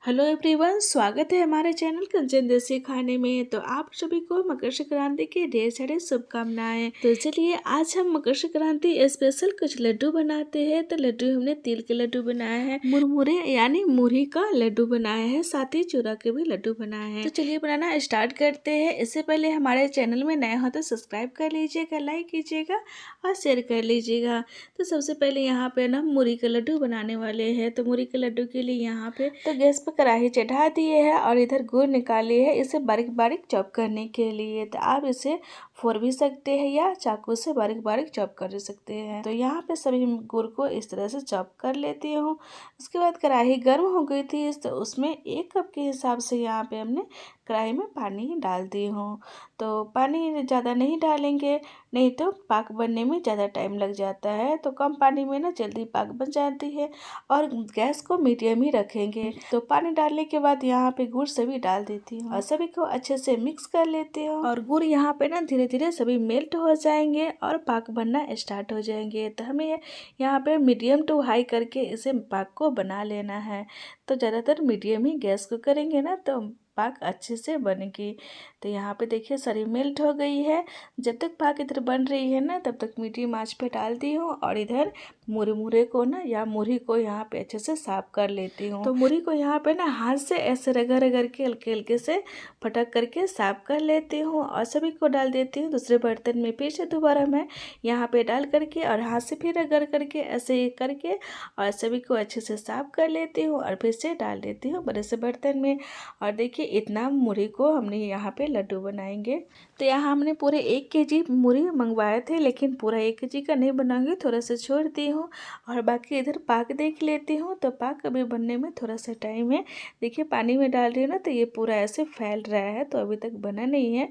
Hello everyone, स्वागत है हमारे चैनल कंचन देसी खाने में। तो आप सभी को मकर संक्रांति की ढेर सारी शुभकामनाएं। तो चलिए आज हम मकर संक्रांति स्पेशल कुछ लड्डू बनाते हैं। तो लड्डू हमने तिल के लड्डू बनाए हैं, मुरमुरे यानी मुरही का लड्डू बनाया है, साथ ही चूरा के भी लड्डू बनाए हैं। तो चलिए बनाना स्टार्ट करते हैं। इससे पहले हमारे चैनल में नए हो तो सब्सक्राइब कर लीजिएगा, लाइक कीजिएगा और शेयर कर लीजिएगा। तो सबसे पहले यहाँ पे ना मुरही का लड्डू बनाने वाले हैं। तो मुरही के लड्डू के लिए यहाँ पे तो गैस पर कढ़ाई चढ़ा दिए है और इधर गुड़ निकाली है इसे बारीक बारीक चॉप करने के लिए। तो आप इसे फोड़ भी सकते हैं या चाकू से बारीक बारीक चॉप कर सकते हैं। तो यहाँ पे सभी गुड़ को इस तरह से चॉप कर लेती हूँ। उसके बाद कढ़ाई गर्म हो गई थी तो उसमें 1 कप के हिसाब से यहाँ पे हमने कढ़ाई में पानी डाल दी हूँ। तो पानी ज़्यादा नहीं डालेंगे, नहीं तो पाक बनने में ज़्यादा टाइम लग जाता है। तो कम पानी में ना जल्दी पाक बन जाती है और गैस को मीडियम ही रखेंगे। तो पानी डालने के बाद यहाँ पे गुड़ सभी डाल देती हूँ और सभी को अच्छे से मिक्स कर लेती हूँ। और गुड़ यहाँ पे ना धीरे धीरे सभी मेल्ट हो जाएंगे और पाक बनना स्टार्ट हो जाएंगे। तो हमें यहाँ पे मीडियम टू हाई करके इसे पाक को बना लेना है। तो ज़्यादातर मीडियम ही गैस को करेंगे ना तो पाक अच्छे से बनेगी। तो यहाँ पे देखिए सारी मेल्ट हो गई है। जब तक पाक इधर बन रही है ना तब तक मीडियम आंच पे डाल दी हूँ और इधर मुरमुरे को ना या मुरही को यहाँ पे अच्छे से साफ कर लेती हूँ। तो मुरही को यहाँ पे ना हाथ से ऐसे रगड़ रगड़ के हल्के हल्के से फटक करके साफ कर लेती हूँ और सभी को डाल देती हूँ दूसरे बर्तन में। फिर से दोबारा मैं यहाँ पे डाल करके और हाथ से फिर रगड़ करके ऐसे करके और सभी को अच्छे से साफ कर लेती हूँ और फिर से डाल देती हूँ बड़े से बर्तन में। और देखिए इतना मुरही को हमने यहाँ पे लड्डू बनाएंगे। तो यहाँ हमने पूरे 1 केजी मुरही मंगवाए थे, लेकिन पूरा 1 केजी का नहीं बनाऊंगी, थोड़ा सा छोड़ दी हूँ। और बाकी इधर पाक देख लेती हूँ। तो पाक अभी बनने में थोड़ा सा टाइम है। देखिए पानी में डाल रही हूँ ना तो ये पूरा ऐसे फैल रहा है, तो अभी तक बना नहीं है।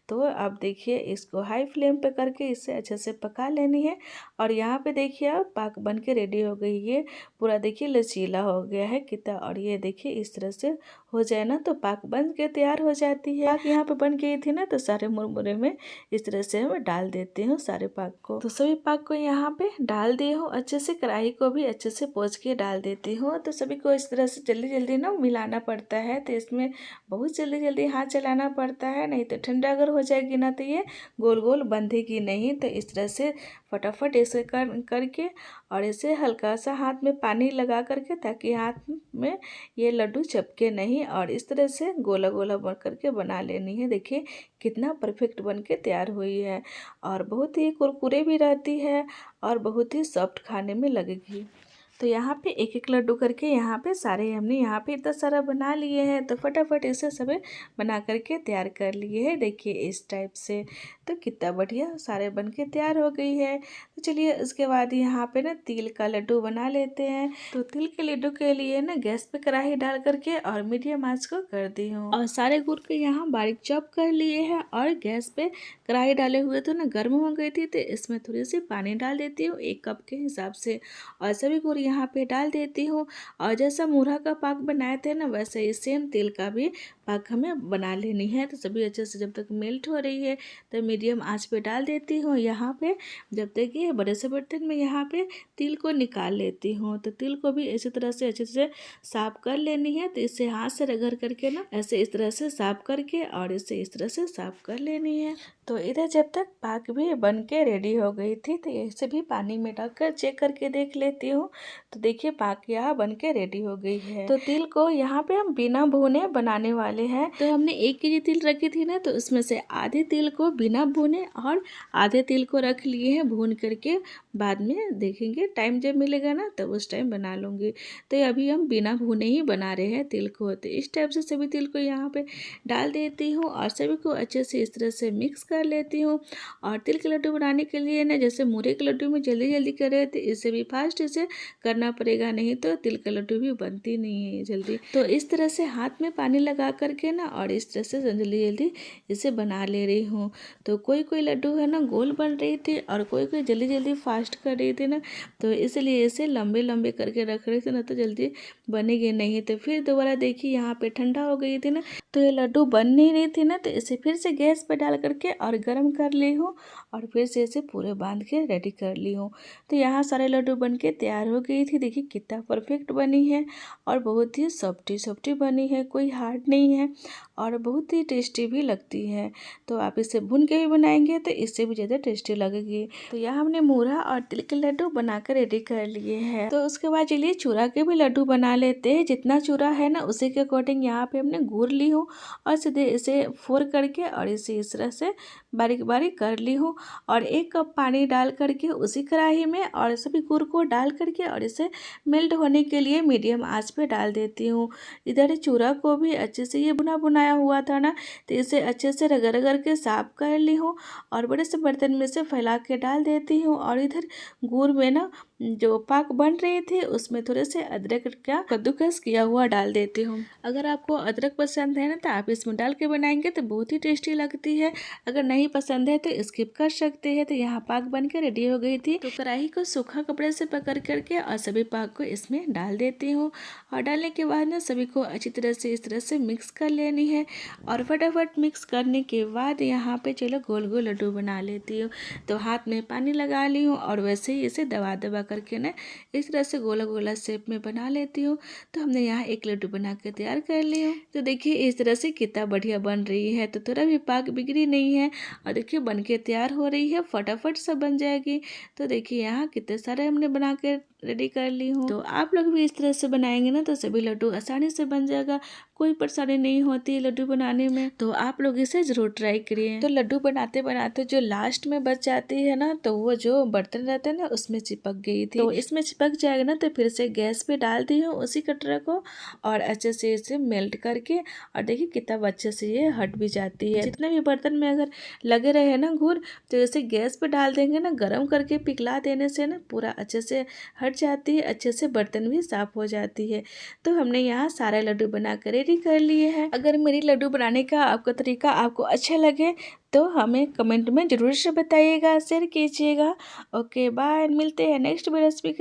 तो अब देखिए इसको हाई फ्लेम पे करके इसे अच्छे से पका लेनी है। और यहाँ पे देखिए अब पाक बन के रेडी हो गई है। पूरा देखिए लचीला हो गया है कितना। और ये देखिए इस तरह से हो जाए ना तो पाक बन के तैयार हो जाती है। पाक यहाँ पे बन गई थी ना तो सारे मुरमुरे में इस तरह से मैं डाल देती हूँ सारे पाक को। तो सभी पाक को यहाँ पे डाल दी हूँ अच्छे से। कढ़ाई को भी अच्छे से पोंछ के डाल देती हूँ। तो सभी को इस तरह से जल्दी जल्दी ना मिलाना पड़ता है। तो इसमें बहुत जल्दी जल्दी हाथ चलाना पड़ता है, नहीं तो ठंडा अगर हो जाएगी ना तो ये गोल गोल बंधेगी नहीं। तो इस तरह से फटाफट ऐसे करके और इसे हल्का सा हाथ में पानी लगा करके ताकि हाथ में ये लड्डू चिपके नहीं। और इस तरह से गोला गोला बन करके बना लेनी है। देखिए कितना परफेक्ट बन के तैयार हुई है और बहुत ही कुरकुरे भी रहती है और बहुत ही सॉफ्ट खाने में लगेगी। तो यहाँ पे एक एक लड्डू करके यहाँ पे सारे हमने यहाँ पे इतना सारा बना लिए हैं। तो फटाफट इसे सब बना करके तैयार कर लिए हैं। देखिए इस टाइप से तो कितना बढ़िया सारे बन के तैयार हो गई है। तो चलिए उसके बाद यहाँ पे ना तिल का लड्डू बना लेते हैं। तो तिल के लड्डू के लिए ना गैस पे कढ़ाई डाल करके और मीडियम आंच को कर दी हूँ और सारे गुड़ के यहाँ बारीक चॉप कर लिए हैं। और गैस पे कढ़ाई डाले हुए तो ना गर्म हो गई थी, तो इसमें थोड़ी सी पानी डाल देती हूँ 1 कप के हिसाब से और सभी गुड़ यहाँ पे डाल देती हूँ। और जैसा मुरहा का पाक बनाए थे ना वैसे ही सेम तिल का भी पाक हमें बना लेनी है। तो सभी अच्छे से जब तक मेल्ट हो रही है तो मीडियम आंच पे डाल देती हूँ यहाँ पे। जब तक ये बड़े से बर्तन में यहाँ पे तिल को निकाल लेती हूँ। तो तिल को भी इसी तरह से अच्छे से साफ कर लेनी है। तो इसे हाथ से रगड़ करके ना ऐसे इस तरह से साफ करके और इसे इस तरह से साफ कर लेनी है। तो इधर जब तक पाक भी बन के रेडी हो गई थी तो इसे भी पानी में डालकर चेक करके देख लेती हूँ। तो देखिए पाक यहाँ बन के रेडी हो गई है। तो तिल को यहाँ पे हम बिना भुने बनाने वाले हैं। तो हमने 1 केजी तिल रखी थी ना तो उसमें से आधे तिल को बिना भुने और आधे तिल को रख लिए हैं भून करके। बाद में देखेंगे टाइम जब मिलेगा ना तब उस टाइम बना लूँगी। तो अभी हम बिना भुने ही बना रहे हैं तिल को। तो इस टाइप से सभी तिल को यहाँ पे डाल देती हूँ और सभी को अच्छे से इस तरह से मिक्स कर लेती हूँ। और तिल के लड्डू बनाने के लिए ना जैसे मुरही के लड्डू में जल्दी जल्दी कर रहे थे, इसे भी फास्ट इसे करना पड़ेगा, नहीं तो तिल का लड्डू भी बनती नहीं है जल्दी। तो इस तरह से हाथ में पानी लगा करके ना और इस तरह से जल्दी जल्दी इसे बना ले रही हूँ। तो कोई कोई लड्डू है ना गोल बन रही थी और कोई कोई जल्दी जल्दी फास्ट फास्ट कर रही थी ना, तो इसलिए इसे लंबे लंबे करके रख रही थी ना, तो जल्दी बनेगी नहीं। तो फिर दोबारा देखिए यहाँ पे ठंडा हो गई थी ना, तो ये लड्डू बन नहीं रही थी ना, तो इसे फिर से गैस पर डाल करके और गर्म कर ली हूँ और फिर से इसे पूरे बांध के रेडी कर ली हूँ। तो यहाँ सारे लड्डू बन के तैयार हो गई थी। देखिए कितना परफेक्ट बनी है और बहुत ही सॉफ्टी सॉफ्टी बनी है, कोई हार्ड नहीं है और बहुत ही टेस्टी भी लगती है। तो आप इसे भून के भी बनाएंगे तो इससे भी ज़्यादा टेस्टी लगेगी। तो यहाँ हमने मूरहा और तिल के लड्डू बनाकर रेडी कर लिए हैं। तो उसके बाद चलिए चूड़ा के भी लड्डू बना लेते हैं। जितना चूड़ा है ना उसी के अकॉर्डिंग यहाँ पे हमने गुड़ ली हूँ और सीधे इसे फोड़ करके और इसे इस तरह से बारीक बारीक कर ली हूँ और 1 कप पानी डाल करके उसी कढ़ाई में और सभी गुड़ को डाल करके और इसे मेल्ट होने के लिए मीडियम आंच पे डाल देती हूँ। इधर चूड़ा को भी अच्छे से ये बुना बुनाया हुआ था ना, तो इसे अच्छे से रगड़ रगड़ के साफ कर ली हूँ और बड़े से बर्तन में से फैला के डाल देती हूँ। और इधर गुड़ में ना जो पाक बन रही थी उसमें थोड़े से अदरक का कद्दूकस किया हुआ डाल देती हूँ। अगर आपको अदरक पसंद है ना तो आप इसमें डाल के बनाएंगे तो बहुत ही टेस्टी लगती है। अगर नहीं पसंद है तो स्किप कर सकते हैं। तो यहाँ पाक बन के रेडी हो गई थी। तो कढ़ाई को सूखा कपड़े से पकड़ करके और सभी पाक को इसमें डाल देती हूँ और डालने के बाद ना सभी को अच्छी तरह से इस तरह से मिक्स कर लेनी है। और फटाफट मिक्स करने के बाद यहाँ पे चलो गोल गोल लड्डू बना लेती हूँ। तो हाथ में पानी लगा ली हूँ और वैसे ही इसे दबा दबा करके ना इस तरह से गोला गोला शेप में बना लेती हूँ। तो हमने यहाँ एक लड्डू बना के तैयार कर ली हूँ। तो देखिए इस तरह से कितना बढ़िया बन रही है। तो थोड़ा भी पाक बिगड़ी नहीं है और देखिए बन के तैयार हो रही है, फटाफट सब बन जाएगी। तो देखिए यहाँ कितने सारे हमने बना के रेडी कर ली हूँ। तो आप लोग भी इस तरह से बनाएंगे ना तो सभी लड्डू आसानी से बन जाएगा, कोई परेशानी नहीं होती है लड्डू बनाने में। तो आप लोग इसे जरूर ट्राई करिए। तो लड्डू बनाते बनाते जो लास्ट में बच जाती है ना, तो वो जो बर्तन रहता है ना उसमें चिपक गई थी। तो इसमें चिपक जाएगा ना तो फिर से गैस पे डाल दी हूँ उसी कटरा को और अच्छे से इसे मेल्ट करके और देखिए कितना अच्छे से ये हट भी जाती है। जितने भी बर्तन में अगर लगे रहे ना गुड़ तो इसे गैस पे डाल देंगे ना, गर्म करके पिघला देने से ना पूरा अच्छे से हट जाती है, अच्छे से बर्तन भी साफ हो जाती है। तो हमने यहाँ सारे लड्डू बना कर रेडी कर लिए हैं। अगर मेरी लड्डू बनाने का आपका तरीका आपको अच्छा लगे तो हमें कमेंट में ज़रूर से बताइएगा, शेयर कीजिएगा। ओके बाय, मिलते हैं नेक्स्ट रेसिपी के